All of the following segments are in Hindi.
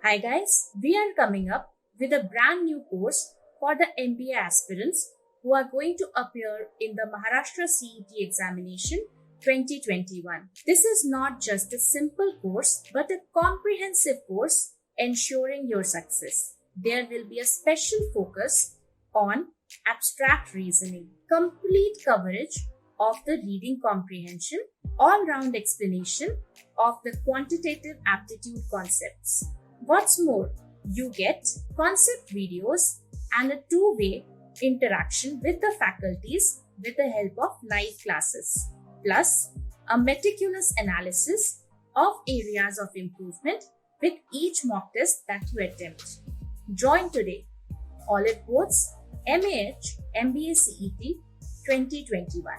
Hi guys, we are coming up with a brand new course for the MBA aspirants who are going to appear in the Maharashtra CET examination 2021. This is not just a simple course but a comprehensive course ensuring your success. There will be a special focus on abstract reasoning, complete coverage of the reading comprehension, all-round explanation of the quantitative aptitude concepts. What's more, you get concept videos and a two-way interaction with the faculties with the help of live classes, plus a meticulous analysis of areas of improvement with each mock test that you attempt. Join today. Olive Boards MAH MBA CET 2021.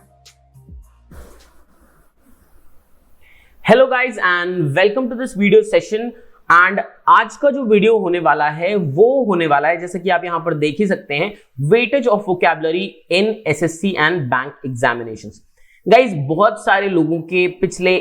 Hello guys and welcome to this video session. And आज का जो वीडियो होने वाला है वो होने वाला है, जैसे कि आप यहां पर देख ही सकते हैं, weightage of vocabulary in SSC and bank examinations. Guys बहुत सारे लोगों के पिछले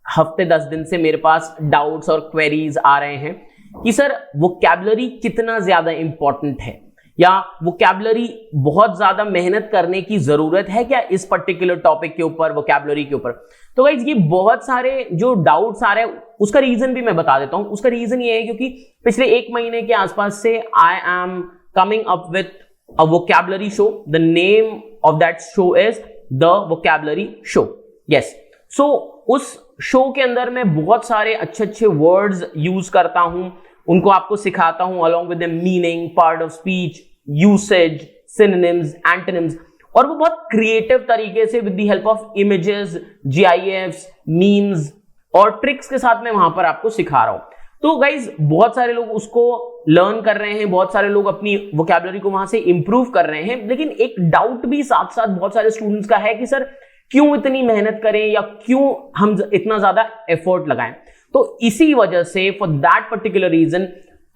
हफ्ते 10 दिन से मेरे पास डाउट्स और क्वेरीज आ रहे हैं कि सर वोकैबुलरी कितना ज्यादा इंपॉर्टेंट है, या वोकैबुलरी बहुत ज्यादा मेहनत करने की जरूरत है क्या इस पर्टिकुलर टॉपिक के ऊपर, वोकैबुलरी के ऊपर। तो गाइस ये बहुत सारे जो डाउट्स आ रहे हैं उसका रीजन भी मैं बता देता हूं। उसका रीजन ये है क्योंकि पिछले 1 महीने के आसपास से I am coming up with a vocabulary show. The name of that show is the vocabulary show. Yes, so उस शो के अंदर मैं बहुत सारे अच्छे वर्ड्स यूज करता हूं, उनको आपको सिखाता हूं along with the meaning, part of speech, usage, synonyms, antonyms, और वो बहुत क्रिएटिव तरीके से with the help of images, GIFs, memes और ट्रिक्स के साथ मैं वहां पर आपको सिखा रहा हूं। तो गाइज बहुत सारे लोग उसको लर्न कर रहे हैं, बहुत सारे लोग अपनी वोकैबुलरी को वहां से इंप्रूव कर रहे हैं, लेकिन एक डाउट भी साथ साथ बहुत सारे स्टूडेंट्स का है कि सर क्यों इतनी मेहनत करें या क्यों हम इतना ज्यादा एफर्ट लगाएं। तो इसी वजह से for that particular reason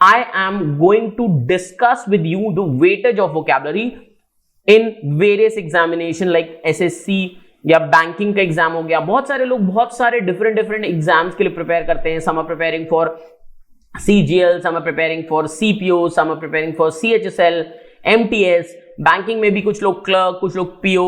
I am going to discuss with you the weightage of vocabulary in various examination like SSC या बैंकिंग का एग्जाम हो गया। बहुत सारे लोग बहुत सारे डिफरेंट एग्जाम्स के लिए प्रिपेयर करते हैं। Some are preparing for CGL, some are preparing for CPO, some are preparing for CHSL, MTS, banking में भी कुछ लोग क्लर्क, कुछ लोग PO,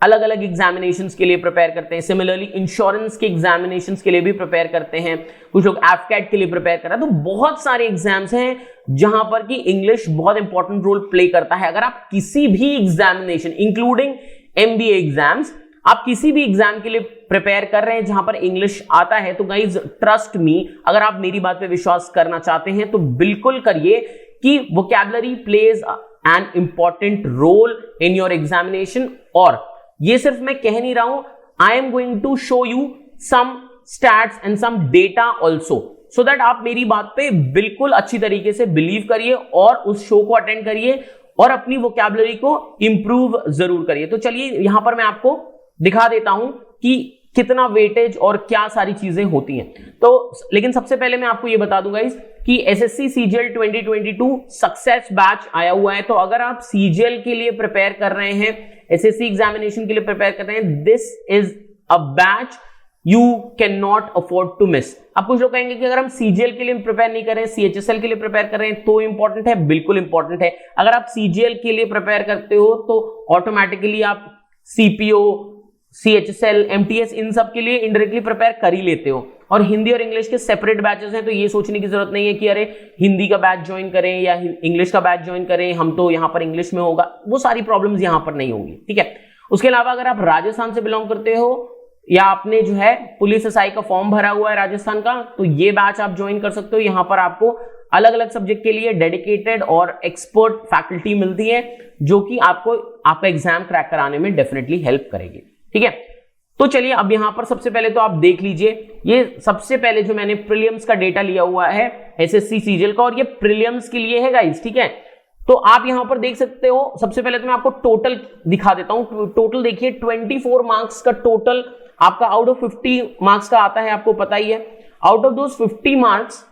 अलग अलग एग्जामिनेशंस के लिए प्रिपेयर करते हैं। सिमिलरली इंश्योरेंस के एग्जामिनेशंस के लिए भी प्रिपेयर करते हैं, कुछ लोग एफकैट के लिए प्रिपेयर कर रहे हैं। तो बहुत सारे एग्जाम्स हैं जहां पर कि इंग्लिश बहुत इंपॉर्टेंट रोल प्ले करता है। अगर आप किसी भी एग्जामिनेशन इंक्लूडिंग MBA एग्जाम्स, आप किसी भी एग्जाम के लिए प्रिपेयर कर रहे हैं जहां पर इंग्लिश आता है, तो गाइज ट्रस्ट मी, अगर आप मेरी बात पे विश्वास करना चाहते हैं तो बिल्कुल करिए कि vocabulary plays an important role in your examination. और ये सिर्फ मैं कह नहीं रहा हूं, I am going to show you some stats and some data also, so that आप मेरी बात पे बिल्कुल अच्छी तरीके से बिलीव करिए और उस शो को अटेंड करिए और अपनी वोकैबुलरी को इंप्रूव जरूर करिए। तो चलिए यहां पर मैं आपको दिखा देता हूं कि कितना वेटेज और क्या सारी चीजें होती हैं। तो लेकिन सबसे पहले मैं आपको यह बता दूंगा कि एसएससी सीजीएल 2022 सक्सेस बैच आया हुआ है। तो अगर आप सीजीएल के लिए प्रिपेयर कर रहे हैं, एसएससी एग्जामिनेशन के लिए प्रिपेयर कर रहे हैं, this is a batch you can not afford to miss. अब कुछ लोग कहेंगे कि अगर हम सीजीएल के लिए प्रिपेयर नहीं कर रहे हैं, सीएचएसएल के लिए प्रिपेयर कर रहे हैं तो इंपॉर्टेंट है। बिल्कुल इंपॉर्टेंट है। अगर आप सीजीएल के लिए प्रिपेयर करते हो तो ऑटोमेटिकली आप सीपीओ, CHSL, MTS इन सब के लिए इनडायरेक्टली प्रिपेयर कर ही लेते हो। और हिंदी और इंग्लिश के सेपरेट बैचेस हैं, तो ये सोचने की जरूरत नहीं है कि अरे हिंदी का बैच ज्वाइन करें या इंग्लिश का बैच ज्वाइन करें, हम तो यहाँ पर इंग्लिश में होगा, वो सारी प्रॉब्लम्स यहाँ पर नहीं होंगी। ठीक है। उसके अलावा अगर आप राजस्थान से बिलोंग करते हो या आपने जो है पुलिस SI का फॉर्म भरा हुआ है राजस्थान का, तो ये बैच आप ज्वाइन कर सकते हो। यहाँ पर आपको अलग अलग सब्जेक्ट के लिए डेडिकेटेड और एक्सपर्ट फैकल्टी मिलती है जो कि आपको आपका एग्जाम क्रैक कराने में डेफिनेटली हेल्प करेगी। ठीक है। तो चलिए अब यहां पर सबसे पहले तो आप देख लीजिए, ये सबसे पहले जो मैंने प्रीलिम्स का डेटा लिया हुआ है एसएससी सीजीएल का, और ये प्रीलिम्स के लिए है गाइस। ठीक है। तो आप यहां पर देख सकते हो, सबसे पहले तो मैं आपको टोटल दिखा देता हूं। टोटल देखिए 24 मार्क्स का टोटल आपका आउट ऑफ 50 मार्क्स का आता है, आपको पता ही है। आउट ऑफ दोस 50 मार्क्स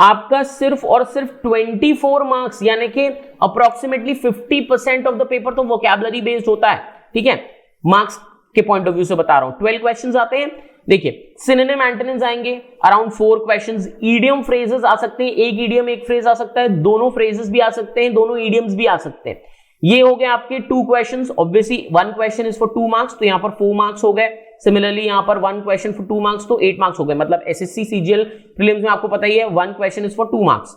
आपका सिर्फ और सिर्फ 24 मार्क्स यानी कि अप्रोक्सीमेटली 50% ऑफ द पेपर तो वोकैबुलरी बेस्ड होता है। ठीक है, मार्क्स के पॉइंट ऑफ व्यू से बता रहा हूं। 12 क्वेश्चंस आते हैं देखिए सिनोनिम एंटोनिम्स आएंगे अराउंड 4 क्वेश्चंस, ईडियम फ्रेजेस आ सकते हैं, एक ईडियम एक फ्रेज आ सकता है, दोनों फ्रेजेस भी आ सकते हैं, दोनों ईडियम्स भी आ सकते हैं। ये हो गए आपके 2 questions, obviously 1 question is for 2 marks, तो यहां पर 4 मार्क्स हो गए। सिमिलरली यहां पर 1 क्वेश्चन फॉर 2 मार्क्स, तो 8 मार्क्स हो गए। मतलब एसएससी सीजीएल प्रीलिम्स में आपको पता ही है 1 क्वेश्चन इज फॉर 2 मार्क्स,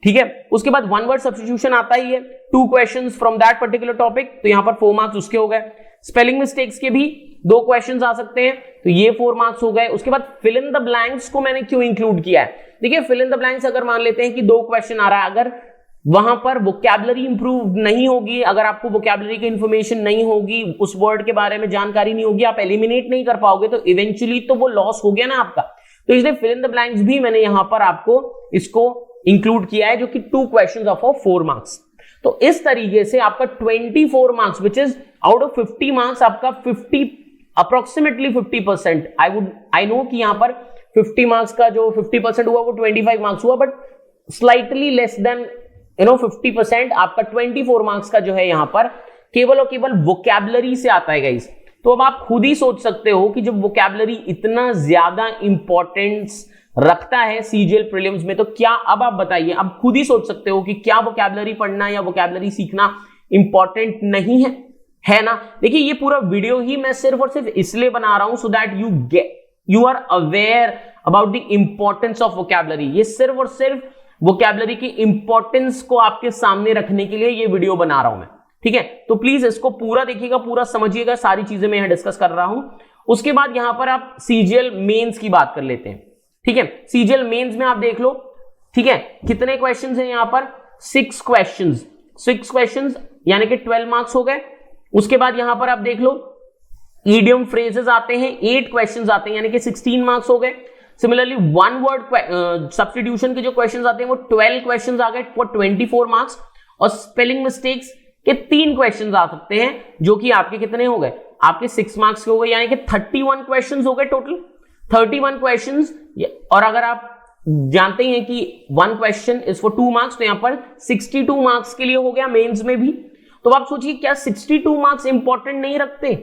ठीक है। उसके बाद 1 वर्ड सब्स्टिट्यूशन आता ही है, 2 questions from that particular topic, तो यहां पर 4 मार्क्स उसके हो गए। स्पेलिंग मिस्टेक्स के भी 2 क्वेश्चंस आ सकते हैं, तो ये 4 मार्क्स हो गए। उसके बाद फिल इन द ब्लैंक्स को मैंने क्यों इंक्लूड किया है, देखिए फिल इन द ब्लैंक्स अगर मान लेते हैं कि 2 क्वेश्चन आ रहा है, अगर वहां पर वोकैबुलरी इंप्रूव नहीं होगी, अगर आपको वोकैबुलरी की इंफॉर्मेशन नहीं होगी, उस वर्ड के बारे में जानकारी नहीं होगी, आप एलिमिनेट नहीं कर पाओगे, तो इवेंचुअली तो वो लॉस हो गया ना आपका। तो इसलिए फिल इन द ब्लैंक्स भी मैंने यहां पर आपको इसको इंक्लूड किया है, जो कि 2 क्वेश्चन ऑफ 4 मार्क्स। तो इस तरीके से आपका 24 marks which is out of 50 marks आपका अप्रोक्सीमेटली 50%, आई नो कि यहां पर 50 मार्क्स का जो 50% हुआ वो 25 मार्क्स हुआ, बट स्लाइटली लेस देन 50% आपका 24 मार्क्स का जो है यहां पर केवल और केवल वोकैबुलरी से आता है गाइस। तो अब आप खुद ही सोच सकते हो कि जब वोकैबुलरी इतना ज्यादा इंपॉर्टेंस रखता है सीजीएल प्रीलिम्स में, तो क्या, अब आप बताइए, अब खुद ही सोच सकते हो कि क्या वोकैबुलरी पढ़ना या वोकैबुलरी सीखना इंपॉर्टेंट नहीं है ना। देखिए ये पूरा वीडियो ही मैं सिर्फ और सिर्फ इसलिए बना रहा हूं so that you are aware about the importance of vocabulary. ये सिर्फ और सिर्फ वोकैबुलरी की इंपॉर्टेंस को आपके सामने रखने के लिए ये वीडियो बना रहा हूं मैं, ठीक है। तो प्लीज इसको पूरा देखिएगा, पूरा समझिएगा, सारी चीजें मैं यहां डिस्कस कर रहा हूं। उसके बाद यहां पर आप सीजीएल मेंस की बात कर लेते हैं, ठीक है। सीजीएल मेंस में आप देख लो, ठीक है, कितने क्वेश्चंस हैं यहां पर, 6 क्वेश्चंस यानी कि 12 मार्क्स हो गए। उसके बाद यहां पर आप देख लो ईडियम फ्रेजेस आते हैं, 8 क्वेश्चंस आते हैं यानी कि 16 मार्क्स हो गए। सिमिलरली 1 वर्ड सब्स्टिट्यूशन के जो क्वेश्चंस आते हैं वो 12 क्वेश्चंस आ गए फॉर 24 मार्क्स। और स्पेलिंग मिस्टेक्स के 3 क्वेश्चंस आ सकते हैं, जो कि आपके कितने हो गए, आपके 6 मार्क्स के हो गए, यानी कि 31 क्वेश्चंस हो गए टोटल, 31 क्वेश्चंस। और अगर आप जानते हैं कि 1 क्वेश्चन इज फॉर 2 मार्क्स, तो यहां पर 62 मार्क्स के लिए हो गया मेंस में भी। तो आप सोचिए क्या 62 मार्क्स इंपॉर्टेंट नहीं रखते,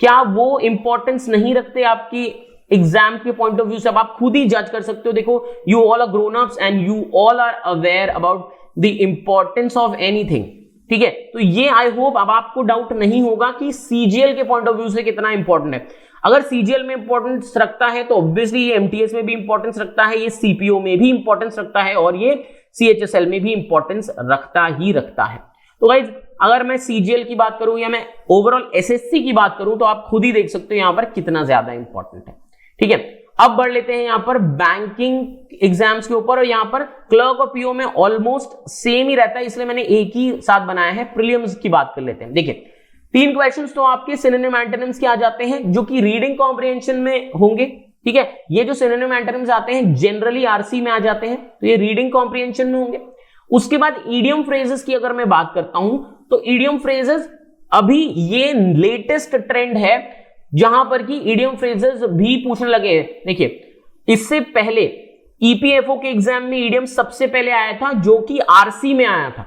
क्या वो इंपॉर्टेंस नहीं रखते आपकी एग्जाम के पॉइंट ऑफ व्यू से। अब आप खुद ही जज कर सकते हो। देखो you all are grown ups and you all are aware about the importance of anything, ठीक है। तो ये आई होप अब आपको डाउट नहीं होगा कि सीजीएल के पॉइंट ऑफ व्यू से कितना इंपॉर्टेंट है। अगर सीजीएल में इंपॉर्टेंस रखता है तो ऑब्वियसली ये एमटीएस में भी इंपॉर्टेंस रखता है, ये सीपीओ में भी इंपॉर्टेंस रखता है, और ये सीएचएसएल में भी इंपॉर्टेंस रखता है। तो गाइज अगर मैं सीजीएल की बात करूं या मैं ओवरऑल एसएससी की बात करूं, तो आप खुद ही देख सकते हो यहां पर कितना ज्यादा इंपॉर्टेंट है, ठीक है। अब बढ़ लेते हैं यहां पर बैंकिंग एग्जाम्स के ऊपर, और यहां पर क्लर्क और पीओ में ऑलमोस्ट सेम ही रहता है, इसलिए मैंने एक ही साथ बनाया है। प्रीलिम्स की बात कर लेते हैं। देखिए 3 क्वेश्चंस तो आपके सिनोनिम एंटोनिम्स के आ जाते हैं, जो कि रीडिंग कॉम्प्रिहेंशन में होंगे, ठीक है। ये जो सिनोनिम एंटोनिम्स आते हैं जनरली आरसी में आ जाते हैं, तो ये रीडिंग कॉम्प्रिहेंशन में होंगे। उसके बाद ईडियम फ्रेजेस की अगर मैं बात करता हूं, तो ईडियम फ्रेजेस अभी ये लेटेस्ट ट्रेंड है जहां पर कि ईडियम फ्रेजेस भी पूछने लगे हैं। देखिए इससे पहले ईपीएफओ के एग्जाम में ईडियम सबसे पहले आया था, जो कि आरसी में आया था।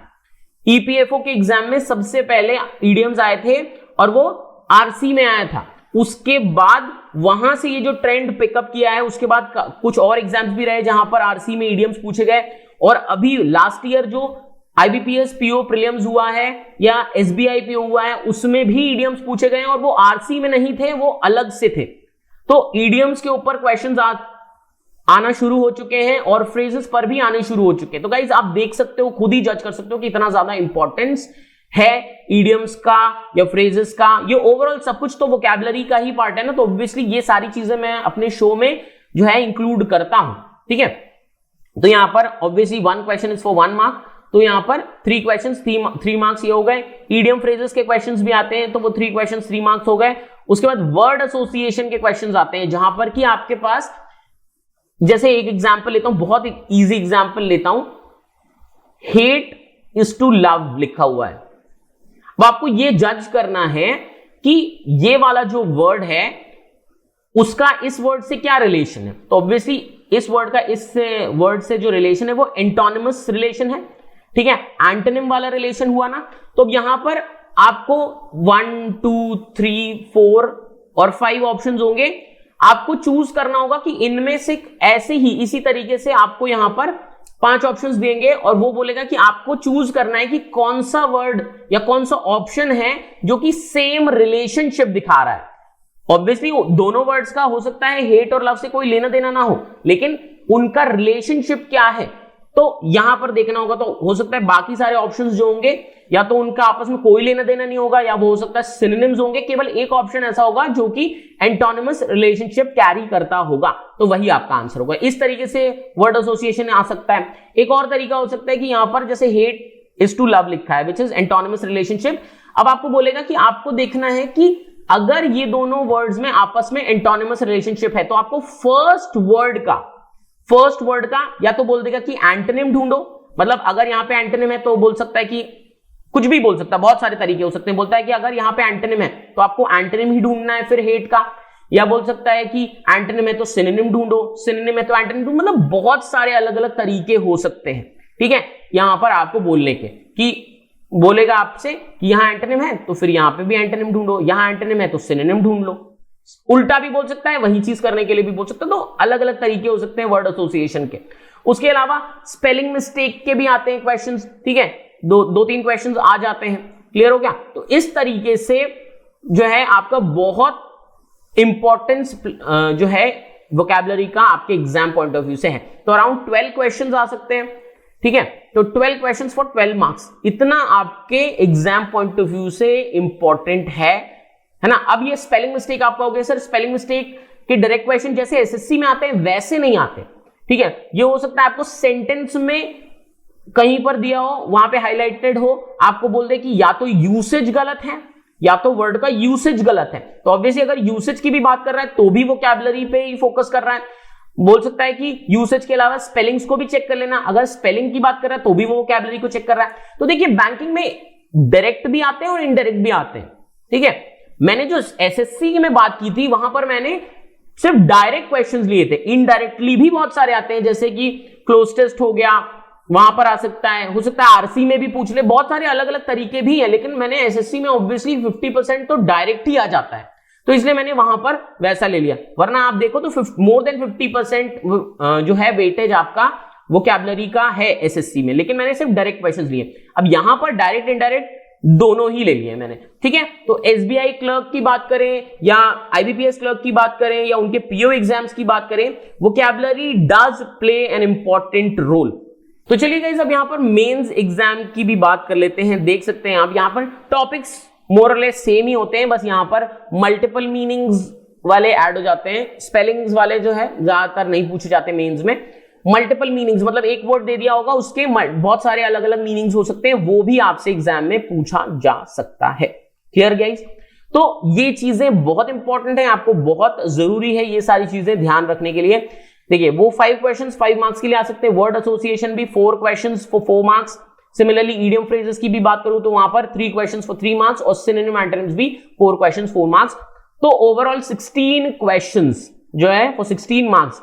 ईपीएफओ के एग्जाम में सबसे पहले ईडियम्स आए थे और वो आरसी में आया था। उसके बाद वहां से ये जो ट्रेंड पिकअप किया है, उसके बाद कुछ और एग्जाम्स भी रहे जहां पर आरसी में ईडियम्स पूछे गए, और अभी लास्ट ईयर जो आईबीपीएस पीओ प्रीलिम्स हुआ है या एसबीआई पीओ हुआ है, उसमें भी ईडियम्स पूछे गए और वो आरसी में नहीं थे, वो अलग से थे। तो ईडियम्स के ऊपर क्वेश्चंस आना शुरू हो चुके हैं और फ्रेजेस पर भी आने शुरू हो चुके हैं। तो गाइज आप देख सकते हो, खुद ही जज कर सकते हो कि इतना ज्यादा इंपॉर्टेंस है ईडियम्स का या फ्रेजेस का। ये ओवरऑल सब कुछ तो वोकैबुलरी का ही पार्ट है ना, तो ऑब्वियसली ये सारी चीजें मैं अपने शो में जो है इंक्लूड करता हूं, ठीक है। तो यहां पर obviously 1 question is for 1 mark, तो यहां पर 3 क्वेश्चन 3 मार्क्स ये हो गए। ईडियम फ्रेजेस के क्वेश्चंस भी आते हैं, तो वो 3 क्वेश्चन 3 मार्क्स हो गए। उसके बाद वर्ड एसोसिएशन के क्वेश्चंस आते हैं, जहां पर कि आपके पास, जैसे एक एग्जांपल लेता हूं, बहुत इजी एग्जांपल लेता हूं, हेट इज टू लव लिखा हुआ है। अब आपको ये जज करना है कि ये वाला जो वर्ड है उसका इस वर्ड से क्या रिलेशन है। तो ऑब्वियसली इस वर्ड का इस वर्ड से जो रिलेशन है वो एंटोनिमस रिलेशन है, ठीक है, एंटोनिम वाला रिलेशन हुआ ना। तो अब यहां पर आपको 1 2 3 4 और 5 ऑप्शंस होंगे। आपको चूज करना होगा कि इनमें से ऐसे ही इसी तरीके से आपको यहां पर 5 ऑप्शंस देंगे और वो बोलेगा कि आपको चूज करना है कि कौन सा वर्ड या कौन सा ऑप्शन है जो कि सेम रिलेशनशिप दिखा रहा है। ऑब्वियसली दोनों वर्ड्स का हो सकता है हेट और लव से कोई लेना देना ना हो, लेकिन उनका रिलेशनशिप क्या है तो यहां पर देखना होगा। तो हो सकता है बाकी सारे ऑप्शंस जो होंगे या तो उनका आपस में कोई लेना देना नहीं होगा, या वो हो सकता है सिनोनिम्स होंगे। केवल एक ऑप्शन ऐसा होगा जो कि एंटोनिमस रिलेशनशिप कैरी करता होगा, तो वही आपका आंसर होगा। इस तरीके से वर्ड एसोसिएशन आ सकता है। एक और तरीका हो सकता है कि यहां पर जैसे हेट इज टू लव लिखा है विच इज एंटोनिमस रिलेशनशिप। अब आपको बोलेगा कि आपको देखना है कि अगर ये दोनों वर्ड्स में आपस में एंटोनिमस रिलेशनशिप है तो आपको फर्स्ट वर्ड का या तो बोल देगा कि एंटोनिम ढूंढो। मतलब अगर यहां पे एंटोनिम है तो बोल सकता है कि कुछ भी बोल सकता है, बहुत सारे तरीके हो सकते हैं। बोलता है कि अगर यहां पे एंटोनिम है तो आपको एंटोनिम ही ढूंढना है फिर हेट का, या बोल सकता है कि एंटोनिम है तो सिनोनिम ढूंढो, सिनोनिम है तो एंटोनिम ढूंढो। मतलब बहुत सारे अलग अलग तरीके हो सकते हैं, ठीक है। यहां पर आपको बोलने के कि बोलेगा आपसे कि यहां एंटोनिम है तो फिर यहां पे भी एंटोनिम ढूंढो, यहां एंटोनिम है तो सिनोनिम ढूंढ लो। उल्टा भी बोल सकता है, वही चीज करने के लिए भी बोल सकता है। तो अलग अलग तरीके हो सकते हैं वर्ड एसोसिएशन के। उसके अलावा स्पेलिंग मिस्टेक के भी आते हैं क्वेश्चंस, ठीक है। दो तीन क्वेश्चंस आ जाते हैं, क्लियर हो गया। तो इस तरीके से जो है आपका बहुत इंपॉर्टेंस जो है वोकैबुलरी का आपके एग्जाम पॉइंट ऑफ व्यू से है। तो अराउंड 12 क्वेश्चंस आ सकते हैं, ठीक है। तो 12 क्वेश्चंस फॉर 12 मार्क्स, इतना आपके एग्जाम पॉइंट ऑफ व्यू से इंपॉर्टेंट है ना। अब ये स्पेलिंग मिस्टेक आप कहोगे सर स्पेलिंग मिस्टेक के डायरेक्ट क्वेश्चन जैसे एसएससी में आते हैं वैसे नहीं आते, ठीक है। ये हो सकता है आपको सेंटेंस में कहीं पर दिया हो, वहां पे हाईलाइटेड हो, आपको बोल दे कि या तो यूसेज गलत है या तो वर्ड का यूसेज गलत है। तो ऑब्वियसली अगर यूसेज की भी बात कर रहा है तो भी वोकैबुलरी पे ही फोकस कर रहा है। बोल सकता है कि यूसेज के अलावा स्पेलिंग्स को भी चेक कर लेना, अगर स्पेलिंग की बात कर रहा है तो भी वो वोकैबुलरी को चेक कर रहा है। तो देखिए बैंकिंग में डायरेक्ट भी आते हैं और इनडायरेक्ट भी आते हैं, ठीक है। मैंने जो एसएससी में बात की थी वहां पर मैंने सिर्फ डायरेक्ट क्वेश्चंस लिए थे, इनडायरेक्टली भी बहुत सारे आते हैं, जैसे कि क्लोज टेस्ट हो गया, वहां पर आ सकता है, हो सकता है आरसी में भी पूछ ले, बहुत सारे अलग अलग तरीके भी हैं। लेकिन मैंने एसएससी में ऑब्वियसली 50% तो डायरेक्ट ही आ जाता है, तो इसलिए मैंने वहां पर वैसा ले लिया। वरना आप देखो तो मोर देन 50% जो है वेटेज आपका वोकैबुलरी का है एसएससी में, लेकिन मैंने सिर्फ डायरेक्ट क्वेश्चंस लिए। अब यहां पर डायरेक्ट इनडायरेक्ट दोनों ही ले लिए मैंने, ठीक है। तो एसबीआई क्लर्क की बात करें या आईबीपीएस क्लर्क की बात करें या उनके पीओ एग्जाम्स की बात करें, vocabulary does play an important role. तो चलिए गाइस अब यहां पर मेंस एग्जाम की भी बात कर लेते हैं। देख सकते हैं आप यहां पर टॉपिक्स मोर और लेस सेम ही होते हैं, बस यहां पर मल्टीपल मीनिंग्स वाले ऐड हो जाते हैं। स्पेलिंग्स वाले जो है ज्यादातर नहीं पूछे जाते मेंस में। मल्टीपल मीनिंग्स मतलब एक वर्ड दे दिया होगा उसके बहुत सारे अलग अलग मीनिंग्स हो सकते हैं, वो भी आपसे एग्जाम में पूछा जा सकता है। Clear guys? तो ये चीजें बहुत इंपॉर्टेंट है, आपको बहुत जरूरी है ये सारी चीजें ध्यान रखने के लिए। देखिए वो 5 क्वेश्चंस 5 मार्क्स के लिए आ सकते हैं, वर्ड एसोसिएशन भी 4 questions for 4 marks. Similarly idiom phrases की भी बात करूं तो वहां पर 3 क्वेश्चंस फॉर 3 मार्क्स और सिनोनिम एंटोनिम्स भी 4 क्वेश्चंस 4 मार्क्स। तो ओवरऑल 16 क्वेश्चंस जो है फॉर 16 मार्क्स,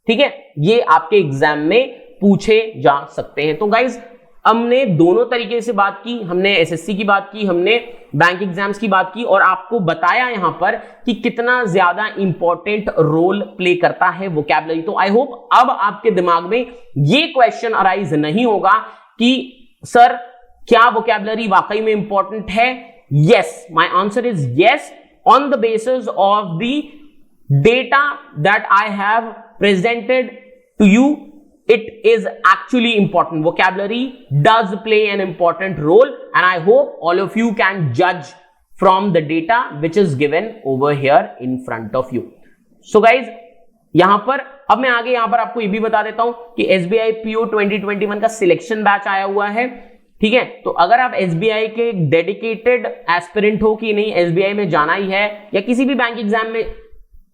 ठीक है, ये आपके एग्जाम में पूछे जा सकते हैं। तो गाइज हमने दोनों तरीके से बात की, हमने एसएससी की बात की, हमने बैंक एग्जाम्स की बात की और आपको बताया यहां पर कि कितना ज्यादा इंपॉर्टेंट रोल प्ले करता है वोकैबुलरी। तो आई होप अब आपके दिमाग में ये क्वेश्चन अराइज नहीं होगा कि सर क्या वोकैबुलरी वाकई में इंपॉर्टेंट है। Yes, my answer is yes on the basis of the data that I have presented to you. It is actually important. Vocabulary does play an important role and I hope all of you can judge from the data which is given over here in front of you. So guys, यहां पर अब मैं आगे यहां पर आपको ये भी बता देता हूं कि SBI PO 2021 का सिलेक्शन बैच आया हुआ है, ठीक है। तो अगर आप SBI के डेडिकेटेड एस्पिरेंट हो कि नहीं SBI में जाना ही है या किसी भी बैंक एग्जाम में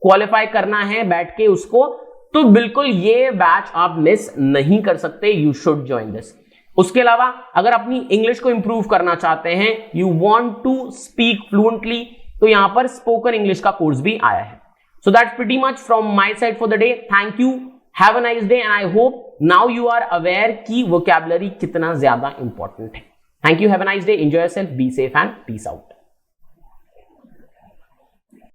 क्वालिफाई करना है बैठ के उसको, तो बिल्कुल ये बैच आप मिस नहीं कर सकते। You should join this. उसके अलावा अगर अपनी इंग्लिश को इंप्रूव करना चाहते हैं, you want to speak fluently, तो यहां पर स्पोकन इंग्लिश का कोर्स भी आया है। So that's pretty much from my side for the day. Thank you, have a nice day and I hope now you are aware कि वोकैबुलरी कितना ज्यादा इंपॉर्टेंट है। Thank you, have a nice day, enjoy yourself, be safe and peace out.